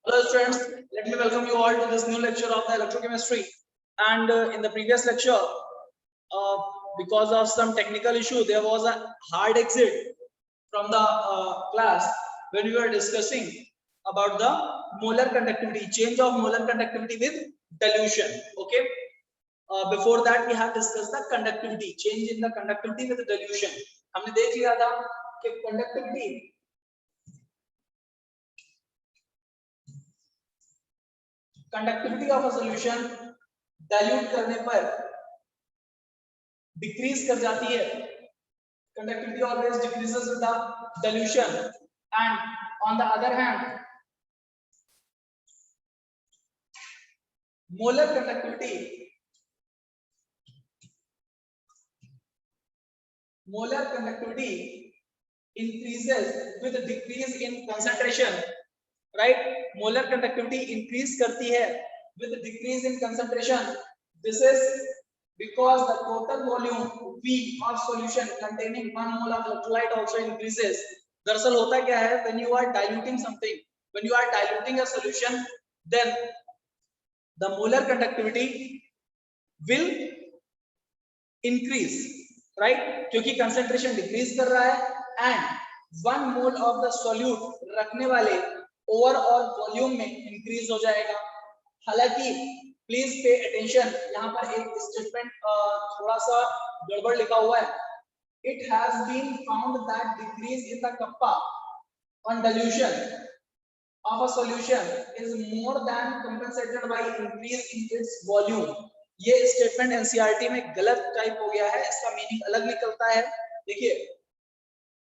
Hello students, let me welcome you all to this new lecture of the electrochemistry. And in the previous lecture, because of some technical issue, there was a hard exit from the class when we were discussing about the molar conductivity, change of molar conductivity with dilution. Okay. Before that, we have discussed the conductivity, change in the conductivity with dilution. हमने देख लिया था कि conductivity of a solution dilute करने पर decrease कर जाती है. Conductivity always decreases with the dilution, and on the other hand, molar conductivity increases with a decrease in concentration. Right? Molar conductivity increase करती है with a decrease in concentration. This is because the total volume V of solution containing 1 mole of electrolyte also increases. दरअसल होता क्या है, when you are diluting something, when you are diluting a solution, then the molar conductivity will increase, right? क्योंकि concentration decrease कर रहा है and 1 mole of the solute रखने वाले ओवरऑल वॉल्यूम में इंक्रीज हो जाएगा. हालांकि प्लीज पे अटेंशन, यहाँ पर एक स्टेटमेंट थोड़ा सा गड़बड़ लिखा हुआ है. It has been found that decrease in the kappa on dilution of a solution is more than compensated by increase in its volume. ये स्टेटमेंट एनसीईआरटी में गलत टाइप हो गया है, इसका मीनिंग अलग निकलता है. देखिए,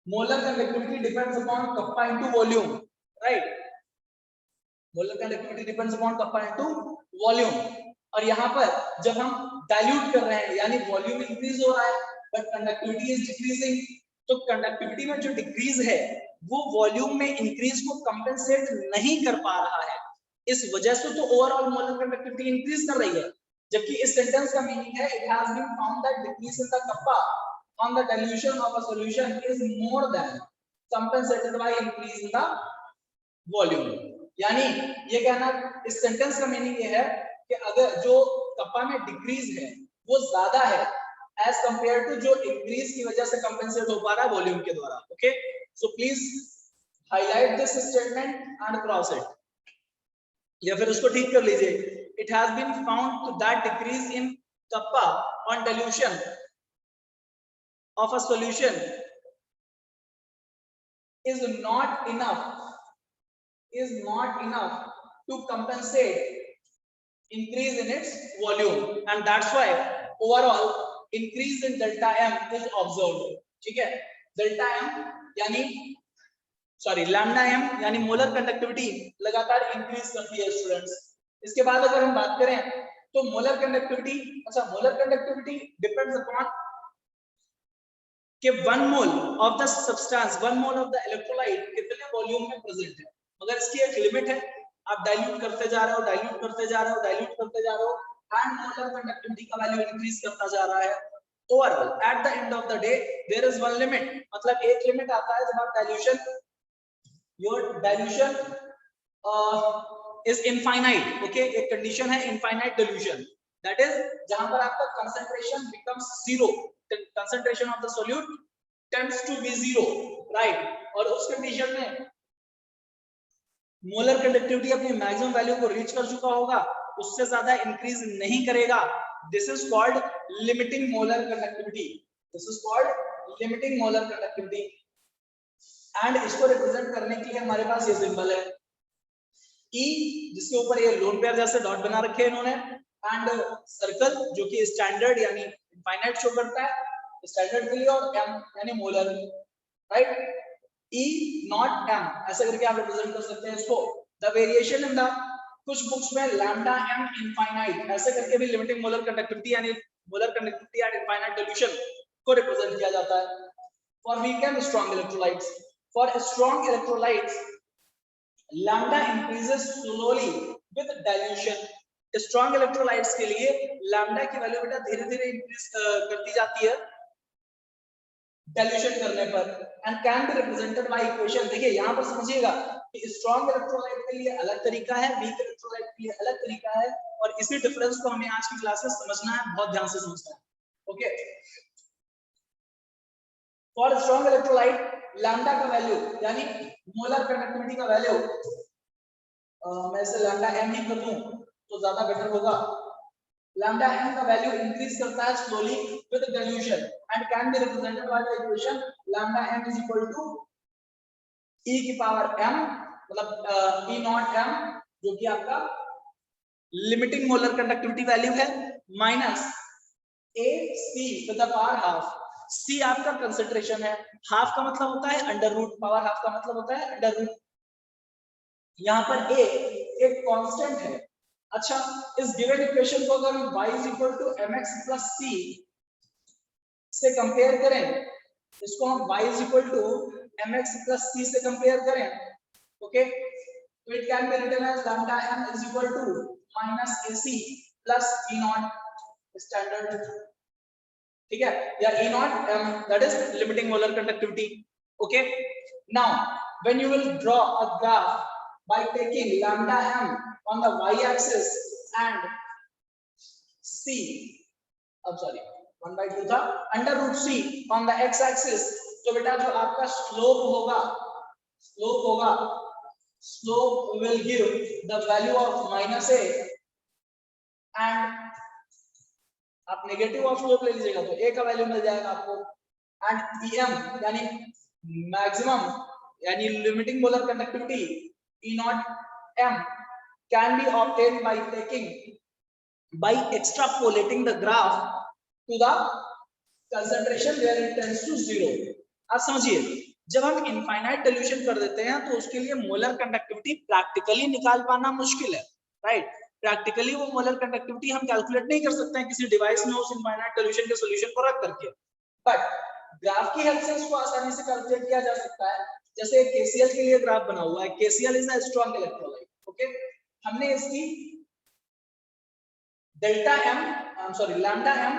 molar conductivity depends upon kappa into volume, right? Molar conductivity depends upon kappa into volume. और यहाँ पर जब हम डाइल्यूट कर रहे हैं यानी वॉल्यूम इंक्रीज हो रहा है बट कंडक्टिविटी इज डिक्रीजिंग, तो कंडक्टिविटी में जो डिक्रीज है वो वॉल्यूम में इंक्रीज को कंपेंसेट नहीं कर पा रहा है. इस वजह से तो ओवरऑल मोलर कंडक्टिविटी इंक्रीज कर रही है, जबकि इस सेंटेंस का मीनिंग है it has been found that decrease in the kappa on the dilution of a solution is more than compensated by increase in the volume. यानी ये कहना, इस सेंटेंस का मीनिंग ये है कि अगर जो कप्पा में डिक्रीज है वो ज्यादा है एज कंपेयर टू जो इंक्रीज की वजह से कंपेंसेट हो पा रहा है वॉल्यूम के द्वारा. Okay, so please highlight this statement and cross it, या फिर उसको ठीक कर लीजिए. It has been found that decrease in kappa on dilution of a solution is not enough to compensate increase in its volume, and that's why overall increase in delta m is observed. ठीक है, delta m यानी lambda m यानी molar conductivity लगातार increase करती है students. इसके बाद अगर हम बात करें तो मोलर कंडक्टिविटी डिपेंड्स अपॉन कि 1 mole of the substance, 1 mole of the electrolyte कितने वॉल्यूम में प्रेजेंट है. मगर इसकी एक लिमिट है, आप डाइल्यूट करते जा रहे हो एंड मोलर कंडक्टिविटी का वैल्यू इंक्रीज करता जा रहा है. Overall at the end of the day there is one limit, मतलब एक लिमिट आता है जब आप your dilution is infinite. Okay, एक कंडीशन है इनफाइनाइट डाइल्यूशन, दैट इज जहां पर आपका concentration becomes zero, concentration of the solute tends to be zero, right? और उस कंडीशन में मोलर कंडक्टिविटी अपनी मैक्सिमम वैल्यू को रीच कर चुका होगा, उससे ज्यादा इंक्रीज नहीं करेगा. This is called limiting molar conductivity. And इसको रिप्रेजेंट करने के लिए हमारे पास ये सिंबल है E, जिसके ऊपर ये लोन पेयर जैसे डॉट बना रखे हैं इन्होंने, एंड सर्कल जो कि स्टैंडर्ड यानी इनफाइनाइट शो करता है स्टैंडर्ड के लिए, और m यानी molar, right? E not m ऐसे करके आप रिप्रेजेंट कर सकते हैं इसको. द वेरिएशन इन द, कुछ बुक्स में लैम्डा m इनफाइनाइट ऐसे करके भी लिमिटिंग मोलर कंडक्टिविटी यानी molar conductivity at infinite dilution को रिप्रेजेंट किया जाता है. For weak and strong electrolytes, for strong electrolytes lambda increases slowly with dilution. Strong electrolytes के लिए लैम्डा की वैल्यू बेटा धीरे धीरे इंक्रीज करती जाती है डाइल्यूशन करने पर, and can be represented by equation. देखिए यहाँ पर समझिएगा स्ट्रॉन्ग इलेक्ट्रोलाइट के लिए अलग तरीका है, वीक इलेक्ट्रोलाइट के लिए अलग तरीका है, और इसी डिफरेंस को हमें आज की क्लास में समझना है, बहुत ध्यान से समझना है। Okay, for strong electrolyte lambda का वैल्यू यानी मोलर कंडक्टिविटी का वैल्यू, मैं इसे लैम्डा एम ही कर दूं तो ज्यादा बेटर होगा। लैम्डा एम का वैल्यू इंक्रीज करता है slowly with dilution and can be represented by the equation lambda M is equal to e की पावर m, मतलब e नॉट m जो कि आपका लिमिटिंग मोलर कंडक्टिविटी वैल्यू है, minus a c with the power half. c आपका कंसंट्रेशन है, half का मतलब होता है अंडर रूट, पावर हाफ का मतलब होता है अंडर रूट। यहाँ पर a एक कांस्टेंट है। अच्छा, इस गिवन इक्वेशन को अगर हम y is equal to mx plus c से कंपेयर करें, इसको हम y is equal to mx plus c से कंपेयर करें, ओके, तो it can be written as lambda m is equal to minus ac plus e not standard, ठीक है, या e not m that is limiting molar conductivity. Okay, now when you will draw a graph by taking lambda m on the y-axis and c, sorry 1/2 था, under root c on the x-axis, तो बेटा जो आपका slope होगा slope will give the value of minus a and आप negative of slope ले लीजिएगा तो a का वैल्यू मिल जाएगा आपको, and em यानी मैक्सिमम यानी limiting molar conductivity E naught m can be obtained by extrapolating the graph to the concentration where it tends to 0। आप समझिए, जब हम इनफाइनाइट डिल्यूशन कर देते हैं तो उसके लिए मोलर कंडक्टिविटी प्रैक्टिकली निकाल पाना मुश्किल है, राइट। प्रैक्टिकली वो मोलर कंडक्टिविटी हम कैलकुलेट नहीं कर सकते हैं किसी डिवाइस में उस इनफाइनाइट डिल्यूशन के सॉल्यूशन को रख करके, बट ग्राफ की हेल्प से इसको आसानी से कैलकुलेट किया जा सकता है। जैसे KCl के लिए ग्राफ बना हुआ है, KCl is a strong electrolyte, okay, हमने इसकी delta m sorry lambda m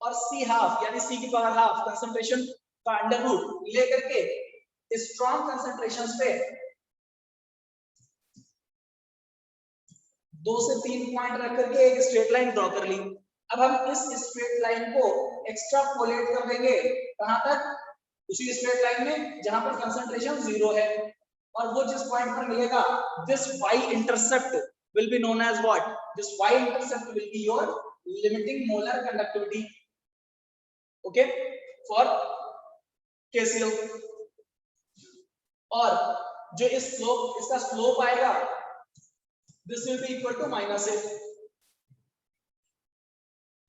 और c हाफ यानी c की पावर हाफ कंसंट्रेशन का अंडर रूट लेकर के स्ट्रॉन्ग कंसंट्रेशंस पे 2 से 3 पॉइंट रख करके एक स्ट्रेट लाइन ड्रॉ कर ली। अब हम इस स्ट्रेट लाइन को एक्स्ट्रापोलेट कर देंगे कहां तक, उसी स्ट्रेट लाइन में जहां पर कंसंट्रेशन 0 है, और वो जिस पॉइंट पर मिलेगा, this y intercept will be known as what, this y intercept will be your limiting molar conductivity, okay, for KCl। और जो इस स्लोप, इसका स्लोप आएगा, this will be equal to minus a।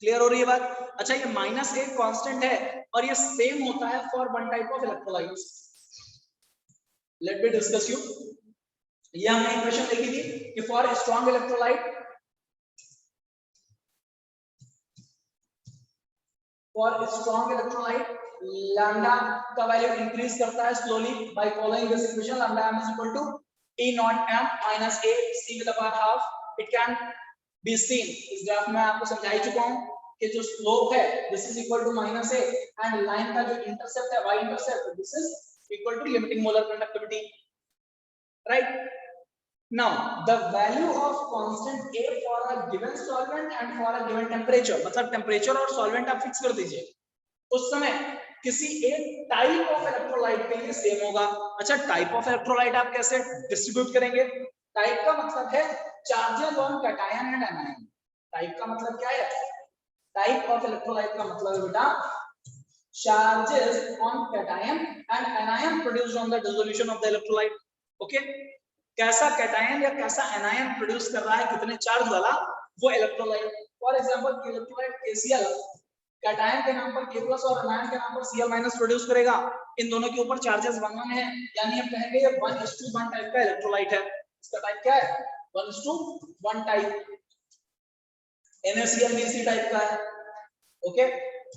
Clear हो रही है बात? अच्छा, ये माइनस एक कांस्टेंट है और ये सेम होता है for one type of electrolytes. Let me discuss you. ये हमने इक्वेशन लिखी थी कि फॉर स्ट्रॉन्ग इलेक्ट्रोलाइट, लैम्डा का वैल्यू इंक्रीज करता है slowly by following this equation, lambda m is equal to e not m minus a c with the power half. It can be seen, इस graph में आपको समझा ही चुका हूं कि जो स्लोप है this is equal to minus a and line का जो इंटरसेप्ट है y intercept, this is equal to limiting molar conductivity, right. Now the value of constant A for a given solvent and for a given temperature, मतलब temperature और solvent आप fix कर दीजिए, उस समय किसी एक टाइप ऑफ इलेक्ट्रोलाइट के लिए सेम होगा। अच्छा, टाइप ऑफ इलेक्ट्रोलाइट आप कैसे डिस्ट्रीब्यूट करेंगे? टाइप का मतलब है charges on cation and anion. Type का मतलब क्या है? टाइप ऑफ इलेक्ट्रोलाइट का मतलब है बेटा charges on cation and anion produced on the dissolution of the electrolyte, okay. कैसा कैटायन या कैसा एनायन प्रोड्यूस कर रहा है, कितने चार्ज वाला, वो electrolyte. For example electrolyte KCl cation के नाम पर K+ और एनायन के नाम पर Cl- प्रोड्यूस करेगा। इन दोनों के ऊपर चार्जेस 1 है, यानी हम कहेंगे ये 1:1 टाइप का इलेक्ट्रोलाइट है। इसका टाइप क्या है? 1:1 टाइप। NaCl-Bc टाइप का है, ओके,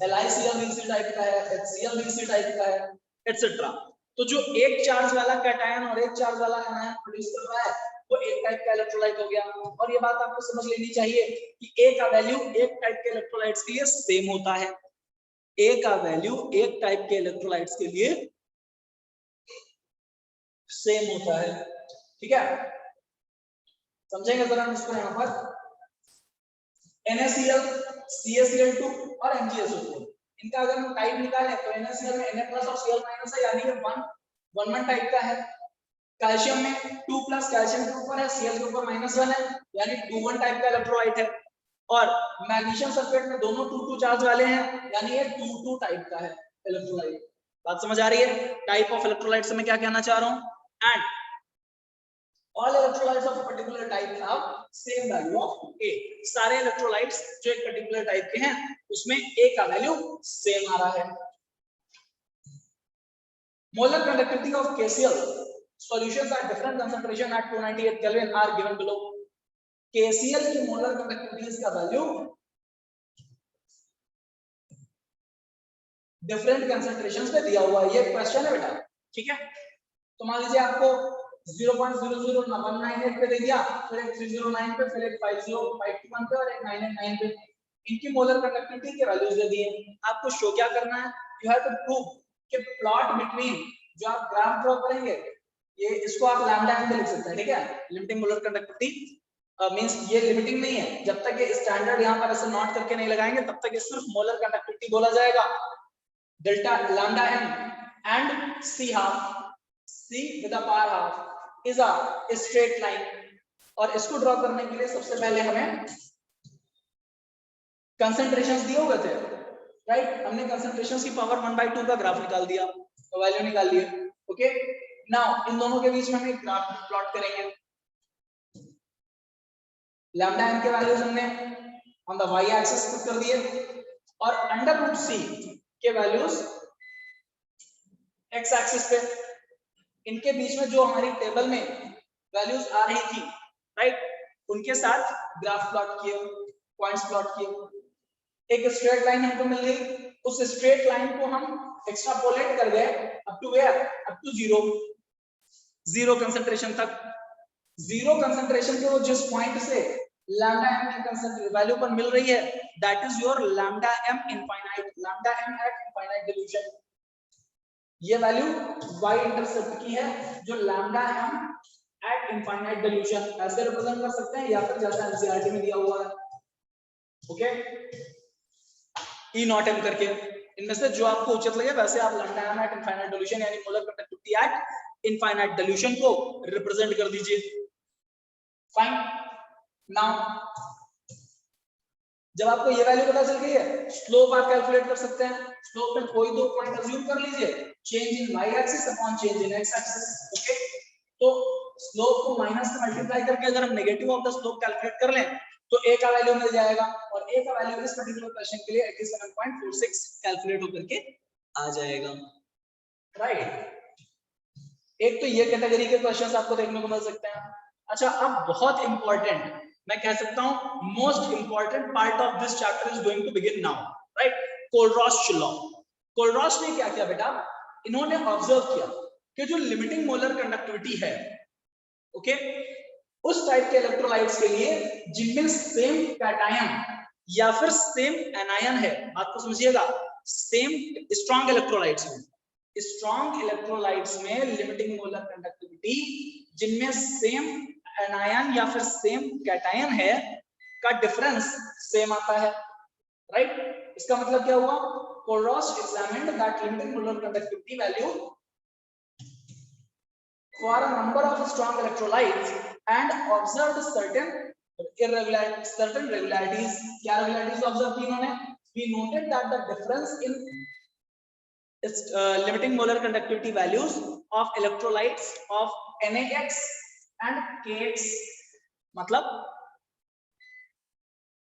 LiCl-Bc टाइप का है, HCl-Bc टाइप का है, एटसेट्रा। तो जो एक चार्ज वाला कैटायन और एक चार्ज वाला एनायन प्रोड्यूस कर रहा है वो एक टाइप का इलेक्ट्रोलाइट हो गया। और ये बात आपको समझ लेनी चाहिए कि A का वैल्यू एक टाइप के इलेक्ट्रोलाइट्स के लिए सेम होता है। A का वैल्यू एक टाइप के इलेक्ट्रोलाइट्स के लिए सेम होता है। ठीक है, समझेंगे जरा इसको यहाँ पर। NaCl, CaCl2 और MgSO4, इनका अगर हम टाइप निकालें तो NaCl में Na+ और Cl- है, यानी कि 1 टाइप का है। कैल्शियम में 2+ कैल्शियम के ऊपर है, Cl के ऊपर -1 है, यानी 2 1 टाइप का इलेक्ट्रोलाइट है। और मैग्नीशियम सल्फेट में दोनों 2 चार्ज वाले हैं, यानी ये 2 टाइप का है इलेक्ट्रोलाइट। बात समझ आ रही है? टाइप ऑफ इलेक्ट्रोलाइट से मैं क्या कहना चाह रहा हूं। And all electrolytes of a particular type have same value of A। सारे इलेक्ट्रोलाइट्स जो एक पर्टिकुलर टाइप के हैं उसमें A का वैल्यू सेम आ रहा है। Molar conductivity of KCl solutions at different concentration at 298 Kelvin are given below। KCl की मोलर कंडक्टिविटी का वैल्यू डिफरेंट कंसंट्रेशंस पे दिया हुआ है, ये क्वेश्चन है बेटा, ठीक है। तो मान लीजिए आपको 0.00198 पे दे दिया, फिर एक 309 पे, फिर एक 50521 पे और एक 989 पे, इनकी मोलर कंडक्टिविटी के वैल्यूज दे दिए। आपको शो क्या करना है, यू हैव टू प्रूव कि प्लॉट बिटवीन, जो आप ग्राफ ड्रॉ करेंगे, ये इसको आप लैम्डा एम पे लिख सकते हैं, ठीक है। लिमिटिंग मोलर कंडक्टिविटी मींस ये लिमिटिंग नहीं है, जब तक ये स्टैंडर्ड यहाँ पर ऐसे नोट करके नहीं लगाएंगे तब तक ये सिर्फ मोलर कंडक्टिविटी बोला जाएगा। Delta lambda M and C half, C with a power half is a straight line। और इसको ड्रॉ करने के लिए सबसे पहले हमें कंसंट्रेशंस दिए हुए थे, राइट। हमने कंसंट्रेशंस की पावर 1/2 का ग्राफ निकाल दिया, तो वैल्यू निकाल लिए। ओके, नाउ इन दोनों के बीच में हम एक ग्राफ प्लॉट करेंगे। लैम्डा एम के वैल्यूज हमने on the y axis put कर दिए और √c के वैल्यूज x एक्सिस पे। इनके बीच में जो हमारी टेबल में वैल्यूज आ रही थी, राइट, उनके साथ ग्राफ प्लॉट किए, पॉइंट्स प्लॉट किए। एक स्ट्रेट लाइन हमको मिल गई, उस स्ट्रेट लाइन को हम एक्सट्रापोलेट कर गए up to where, up to zero concentration तक। जीरो कंसंट्रेशन के वो जिस पॉइंट से लैम्डा एम की कंसंट्रेशन वैल्यू पर मिल रही है, that is your lambda M infinite, lambda M at infinite dilution. ये वैल्यू y इंटरसेप्ट की है, जो lambda M at infinite dilution ऐसे रिप्रेजेंट कर सकते हैं, या फिर जैसा एनसीईआरटी में दिया हुआ है, ओके, ई नॉट एम करके। इनमें से जो आपको उचित लगे वैसे आप lambda M at infinite dilution यानी molar conductivity at infinite dilution को रिप्रेजेंट कर दीजिए। फाइन, नाउ जब आपको ये वैल्यू पता चल गई है, स्लोप आप कैलकुलेट कर सकते हैं। स्लोप में कोई दो पॉइंट अज्यूम कर लीजिए, change in y axis upon change in x axis, okay. तो स्लोप को माइनस से मल्टीप्लाई करके अगर हम negative of the slope calculate कर लें तो a का वैल्यू मिल जाएगा, और a का वैल्यू इस पर्टिकुलर क्वेश्चन के लिए 87.46 कैलकुलेट होकर के आ जाएगा, राइट। एक तो ये कैटेगरी के क्वेश्चंस आपको देखने को मिल सकते हैं। अच्छा, अब बहुत इंपॉर्टेंट, मैं कह सकता हूं most important part of this chapter is going to begin now, right. Kohlrausch law. Kohlrausch ने क्या किया बेटा, इन्होंने ऑब्जर्व किया कि जो लिमिटिंग मोलर कंडक्टिविटी है, ओके, उस टाइप के इलेक्ट्रोलाइट्स के लिए जिनमें सेम कैटायन या फिर सेम एनायन है, बात को समझिएगा, सेम स्ट्रॉन्ग इलेक्ट्रोलाइट्स में, स्ट्रॉन्ग इलेक्ट्रोलाइट्स में लिमिटिंग मोलर कंडक्टिविटी जिनमें सेम एनायन या फिर सेम कैटायन है का डिफरेंस सेम आता है, राइट। इसका मतलब क्या हुआ, कोलरॉस examined that limiting molar conductivity value for a number of strong electrolytes and observed certain irregularities. क्या regularities observe की इन्होंने? We noted that the difference in limiting molar conductivity values of electrolytes of NaX and KX, मतलब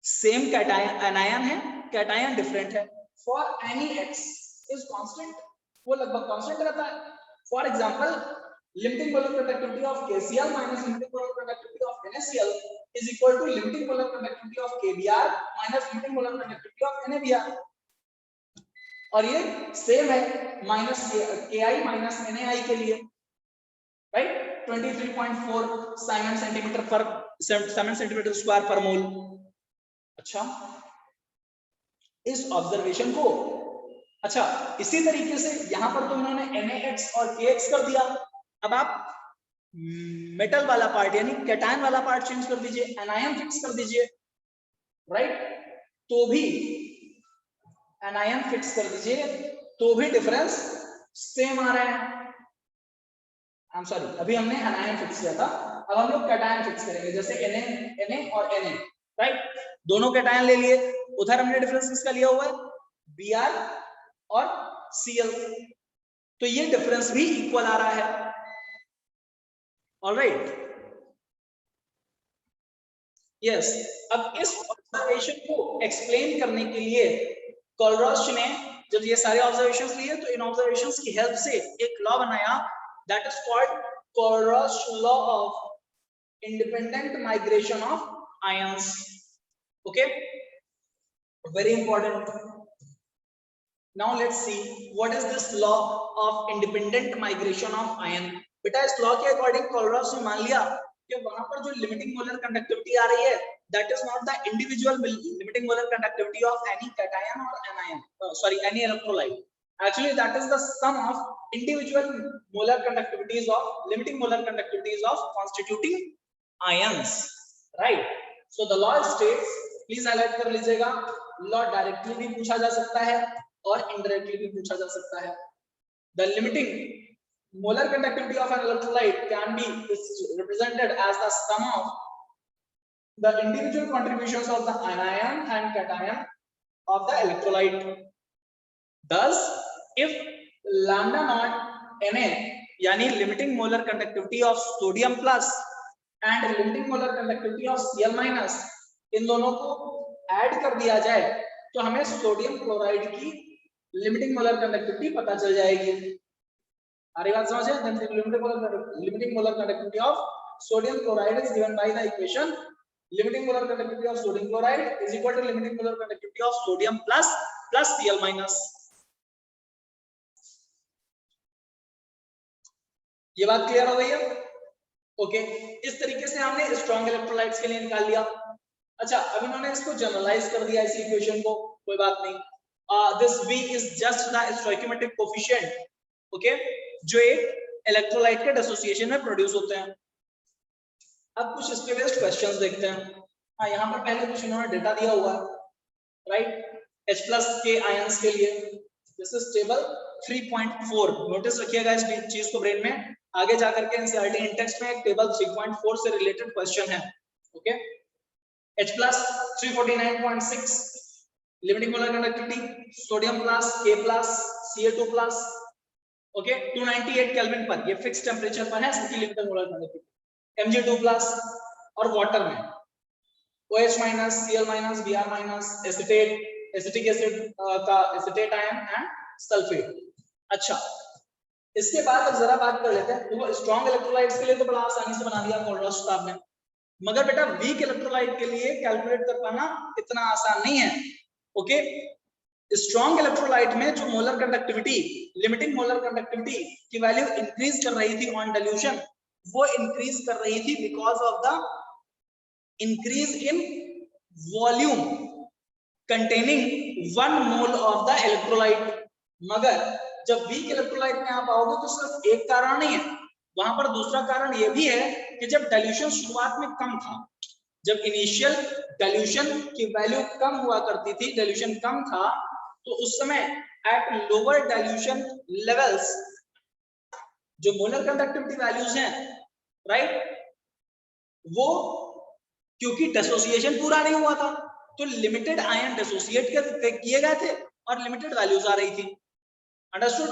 same cation anion है, cation different है। For any x is constant, वो लगभग constant रहता है। For example, limiting molar conductivity of KCl minus limiting molar conductivity of NaCl is equal to limiting molar conductivity of KBr minus limiting molar conductivity of NaBr, और ये same है minus KI minus NaI के लिए, right. 23.4 Simon centimetre square पर मोल। अच्छा, इस observation को, अच्छा इसी तरीके से यहां पर तो इन्होंने NaX और KX कर दिया। अब आप मेटल वाला पार्ट यानी कैटायन वाला पार्ट चेंज कर दीजिए, एनायन फिक्स कर दीजिए, राइट, तो भी एनायन फिक्स कर दीजिए तो भी डिफरेंस सेम आ रहा है। आई एम सॉरी, अभी हमने एनायन फिक्स किया था, अब हम लोग कैटायन फिक्स करेंगे, जैसे Na और Na, राइट, दोनों कैटायन ले लिए, उधर हमने डिफरेंस किसका लिया हुआ है, Br और Cl, तो ये डिफरेंस भी इक्वल आ रहा है। ऑलराइट, यस, अब इस ऑब्जर्वेशन को एक्सप्लेन करने के लिए कोलरॉच ने जब ये सारे ऑब्जर्वेशंस लिए तो इन ऑब्जर्वेशंस की हेल्प से एक लॉ बनाया, that is called Kohlrausch law of independent migration of ions. Okay, very important. Now let's see what is this law of independent migration of ion. बेटा इस लॉ के अकॉर्डिंग कोलरॉच ने मान लिया कि वहां पर जो लिमिटिंग मोलर कंडक्टिविटी आ रही है that is not the individual limiting molar conductivity of any cation or anion, any electrolyte. Actually that is the sum of individual molar conductivities of limiting molar conductivities of constituting ions, right? So the law states, please highlight कर लीजिएगा, law directly भी पूछा जा सकता है और indirectly भी पूछा जा सकता है। The limiting molar conductivity of an electrolyte can be represented as the sum of the individual contributions of the anion and cation of the electrolyte. Thus, if lambda naught Na यानी limiting molar conductivity of sodium plus and limiting molar conductivity of Cl minus, इन दोनों को add कर दिया जाए तो हमें sodium chloride की limiting molar conductivity पता चल जाएगी। आ रही बात समझे? Limiting molar conductivity of sodium chloride is given by the equation limiting molar conductivity of sodium chloride is equal to limiting molar conductivity of sodium plus Cl minus. ये बात clear हो गई है? ओके, इस तरीके से हमने स्ट्रॉन्ग इलेक्ट्रोलाइट्स के लिए निकाल लिया। अच्छा, अब इन्होंने इसको जनरलाइज कर दिया इस इक्वेशन को, कोई बात नहीं, this V is just the stoichiometric coefficient, okay, जो एक इलेक्ट्रोलाइट के डिसोसिएशन में प्रोड्यूस होते हैं। अब कुछ इसके बेस्ड क्वेश्चंस देखते हैं। हाँ, यहाँ पर पहले कुछ इन्होंने डेटा दिया हुआ है, राइट, H+ के आयंस के लिए, दिस इज टेबल 3.4, नोटिस रखिएगा इस चीज को ब्रेन में, आगे जाकर के एनसीईआरटी इन टेक्स्ट में एक टेबल 3.4 से रिलेटेड क्वेश्चन है। Okay, H+ 349.6 limiting molar conductivity, sodium plus K+, Ca2+, okay, 298 kelvin पर, ये फिक्स टेंपरेचर पर है इसकी लिमिटिंग मोलर कंडक्टिविटी, Mg2+ और वाटर में OH-, Cl-, Br-, acetic acid का एसिटेट आयन एंड सल्फेट। अच्छा, इसके बाद अब जरा बात कर लेते हैं, देखो स्ट्रॉन्ग इलेक्ट्रोलाइट्स के लिए तो बड़ा आसानी से बना दिया कोलरॉच साहब ने, मगर बेटा वीक इलेक्ट्रोलाइट के लिए कैलकुलेट कर पाना इतना आसान नहीं है। ओके, स्ट्रॉन्ग इलेक्ट्रोलाइट में जो molar conductivity, limiting molar conductivity की वैल्यू इंक्रीज कर रही थी ऑन डाइल्यूशन, वो इंक्रीज कर रही थी because of the increase in volume containing 1 mole of the electrolyte. मगर जब वीक इलेक्ट्रोलाइट में आप आओगे तो सिर्फ एक कारण नहीं है, वहां पर दूसरा कारण यह भी है कि जब डाइल्यूशन शुरुआत में कम था, जब इनिशियल डाइल्यूशन की वैल्यू कम हुआ करती थी, डाइल्यूशन कम था, तो उस समय एट लोअर डाइल्यूशन लेवल्स जो मोलर कंडक्टिविटी वैल्यूज हैं, राइट, वो क्योंकि डिसोसिएशन पूरा नहीं हुआ था तो लिमिटेड आयन डिसोसिएट किए गए थे और लिमिटेड वैल्यूज आ रही थी। अंडरस्टूड?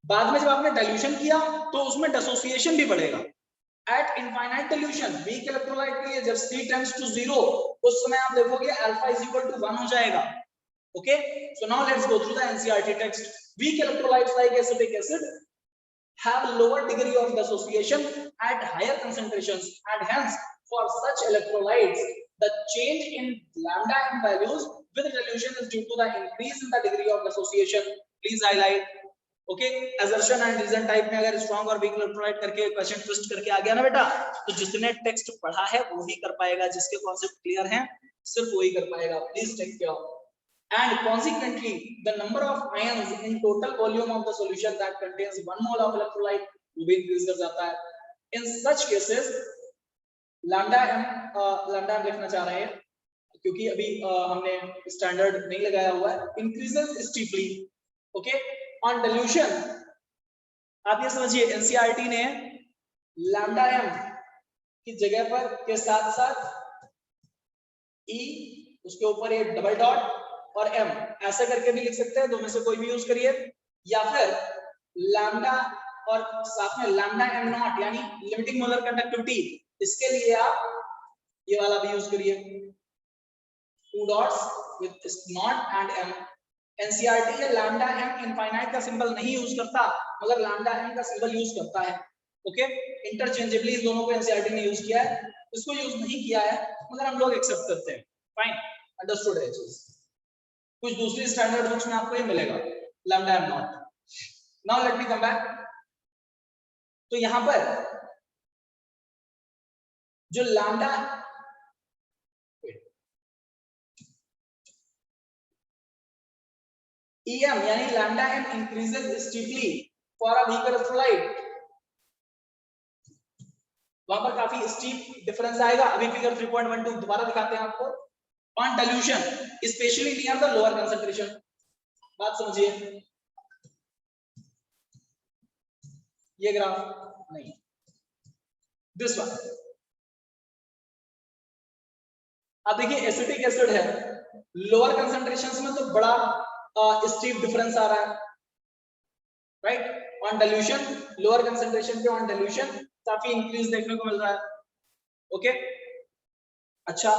बाद में जब आपने डाइल्यूशन किया तो उसमें डिसोसिएशन भी बढ़ेगा। Eight infinite dilution weak electrolyte के लिए जब C टेंड्स टू 0, उस समय आप देखोगे अल्फा इज इक्वल टू 1 हो जाएगा। Okay, so now let's go through the NCERT text. Weak electrolytes like acetic acid have lower degree of dissociation at higher concentrations, and hence for such electrolytes the change in lambda in values with dilution is due to the increase in the degree of dissociation. Please highlight. Okay, assertion and reason type में अगर strong और weak electrolyte करके question twist करके आ गया ना बेटा, तो जिसने टेक्स्ट पढ़ा है वो ही कर पाएगा, जिसके कॉन्सेप्ट क्लियर हैं सिर्फ वही कर पाएगा। Please take care. And consequently the number of ions in total volume of the solution that contains 1 mole of electrolyte वो भी increase कर जाता है। इन सच केसेस लैम्डा एम लिखना चाह रहे हैं क्योंकि अभी हमने स्टैंडर्ड नहीं लगाया हुआ है, increases steeply. Okay, on dilution आप ये समझिए एनसीईआरटी ने लैम्डा एम की जगह पर के साथ साथ ई, उसके ऊपर ये डबल डॉट और एम ऐसे करके भी लिख सकते हैं, दो में से कोई भी यूज करिए, या फिर लैम्डा और साथ में लैम्डा एम नॉट यानी लिमिटिंग मोलर कंडक्टिविटी, इसके लिए आप ये वाला भी यूज करिए, two dots with not and M. NCERT ये लैम्डा एम इनफाइनाइट का सिंबल नहीं यूज करता मगर लैम्डा एम का सिंबल यूज करता है। ओके, इंटरचेंजेबली इस दोनों को एनसीईआरटी ने यूज किया है, इसको यूज नहीं किया है मगर हम लोग एक्सेप्ट करते हैं। फाइन, अंडरस्टूड है चीज। कुछ दूसरी स्टैंडर्ड बुक्स में आपको ये मिलेगा lambda M not. Now let me come back. तो यहां पर जो लैम्डा EM यानी lambda M increases steeply for a weaker electrolyte, वहां पर काफी स्टीप डिफरेंस आएगा। अभी फिगर 3.12 दोबारा दिखाते हैं आपको। On dilution specially near the lower concentration, बात समझिए, ये ग्राफ नहीं, दिस वन। अब देखिए एसिटिक एसिड है, लोअर कंसंट्रेशंस में तो बड़ा स्टीप डिफरेंस आ रहा है, right. On dilution lower concentration पे ऑन डाइल्यूशन काफी इंक्रीज देखने को मिल रहा है। ओके, अच्छा,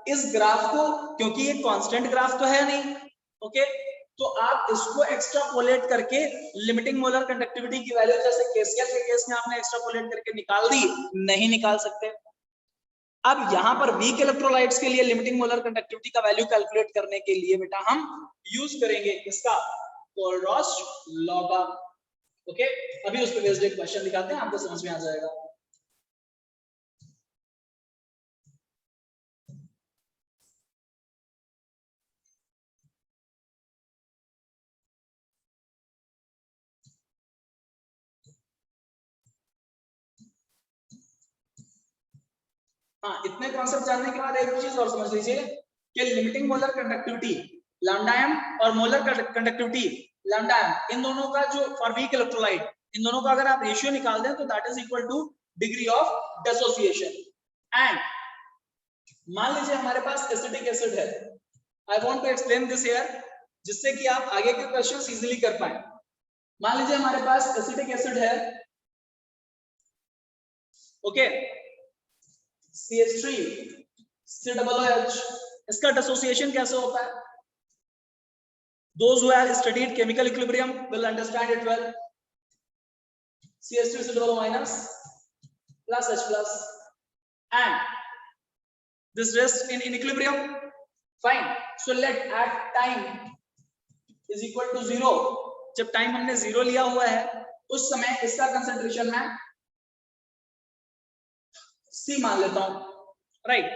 इस ग्राफ को क्योंकि ये कांस्टेंट ग्राफ तो है नहीं, ओके, तो आप इसको एक्स्ट्रापोलेट करके लिमिटिंग मोलर कंडक्टिविटी की वैल्यू जैसे केसीएल के केस में आपने एक्स्ट्रापोलेट करके निकाल दी, नहीं निकाल सकते। अब यहां पर वीक इलेक्ट्रोलाइट्स के लिए लिमिटिंग मोलर कंडक्टिविटी का वैल्यू कैलकुलेट करने के लिए बेटा हम यूज करेंगे इसका कोलरॉस लॉगा। ओके, अभी उस पे बेस्ड एक क्वेश्चन दिखाते हैं, आपको समझ में आ जाएगा। हाँ, इतने कॉन्सेप्ट जानने के बाद एक चीज और समझ लीजिए कि limiting molar conductivity lambda M और मोलर कंडक्टिविटी लैम्डा एम, इन दोनों का जो फॉर वीक इलेक्ट्रोलाइट, इन दोनों का अगर आप रेशियो निकाल दें तो that is equal to degree of dissociation. And मान लीजिए हमारे पास एसिटिक एसिड है, I want to explain this here जिससे कि आप आगे के क्वेश्चंस इजीली कर पाए। मान लीजिए हमारे पास एसिटिक एसिड है, ओके, CH3 COOH, इसका डिसोसिएशन कैसे होता है? Those who have studied chemical equilibrium will understand it well. CH3 COOH minus plus H plus, and this rests in equilibrium. Fine. So let at time is equal to 0. जब time हमने 0 लिया हुआ है उस समय इसका कंसंट्रेशन है C मान लेता हूं, राइट,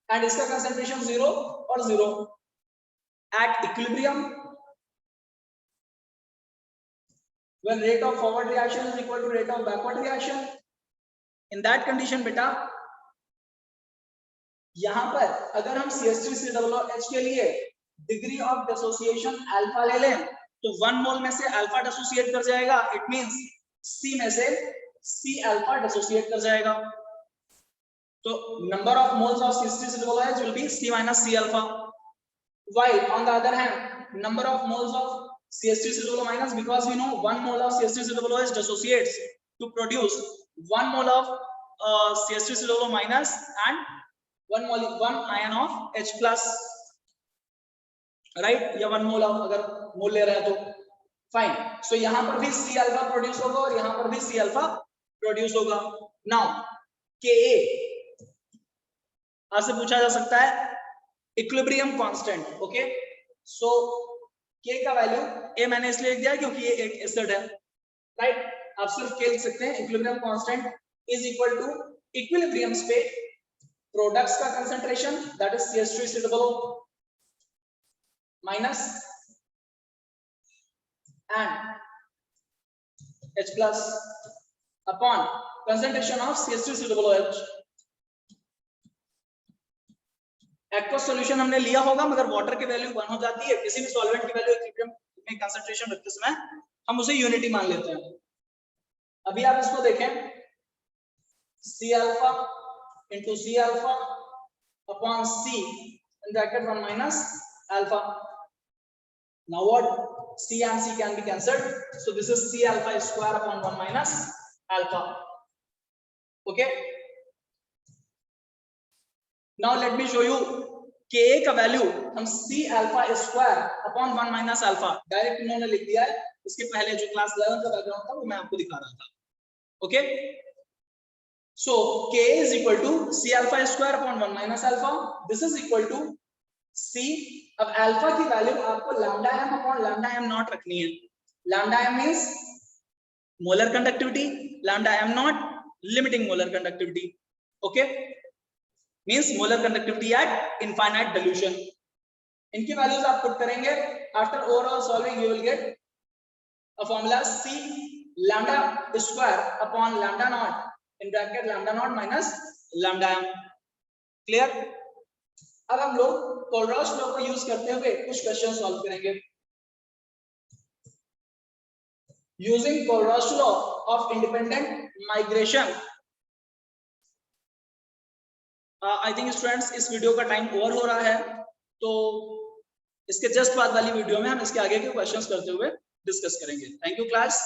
एंड इसका कंसंट्रेशन 0 और 0 at equilibrium when rate of forward reaction is equal to rate of backward reaction. In that condition बेटा यहां पर अगर हम CH3COOH के लिए डिग्री ऑफ डिसोसिएशन अल्फा ले लें तो 1 मोल में से अल्फा डिसोसिएट कर जाएगा, इट मींस C में से C अल्फा डिसोसिएट कर जाएगा। So number of moles of CH3COOH will be C minus C alpha. While on the other hand, number of moles of CH3COOH minus, because we know 1 mole of CH3COOH dissociates to produce 1 mole of CH3COOH minus and 1 ion of H plus, right? या 1 mole of अगर मोल ले रहे हैं तो fine. सो यहाँ पर भी C alpha produce होगा और यहाँ पर भी C alpha प्रोड्यूस होगा। Now Ka आपसे पूछा जा सकता है इक्विलिब्रियम कांस्टेंट, ओके, सो K का वैल्यू A मैंने इसलिए लिख दिया क्योंकि ये एक एसिड है, राइट। आप सिर्फ K लिख सकते हैं, equilibrium constant is equal to equilibriums पे प्रोडक्ट्स का concentration that is CH3COOH minus and H plus upon concentration of CH3COOH। Aqueous solution हमने लिया होगा, मगर वाटर की वैल्यू 1 हो जाती है, किसी भी सॉल्वेंट की वैल्यू इक्विलिब्रियम में कंसंट्रेशन रखते समय हम उसे यूनिटी मान लेते हैं। अभी आप इसको देखें, C alpha into C alpha upon C in bracket 1 minus alpha. Now what? C and C can be cancelled, so this is C alpha square upon 1 minus alpha. Okay, now let me show you Ka का value हम C alpha square upon 1 minus alpha direct इन्होंने लिख दिया है। इसके पहले जो class 11 का बैकग्राउंड था वो मैं आपको दिखा रहा था। Okay, so Ka is equal to C alpha square upon 1 minus alpha. This is equal to C। अब अल्फा की वैल्यू आपको lambda m upon lambda m not रखनी है। Lambda m means molar conductivity, lambda m not limiting molar conductivity. Okay, means molar conductivity at infinite dilution. इनकी values आप put करेंगे, after overall solving you will get a formula C lambda square upon lambda not in bracket lambda not minus lambda m। Clear? अब हम लोग कोलरॉस law को use करते हुए कुछ क्वेश्चन सॉल्व करेंगे। Using कोलरॉस law of independent migration. I think students इस video का टाइम ओवर हो रहा है, तो इसके जस्ट बाद वाली वीडियो में हम इसके आगे के क्वेश्चंस करते हुए डिस्कस करेंगे। Thank you class.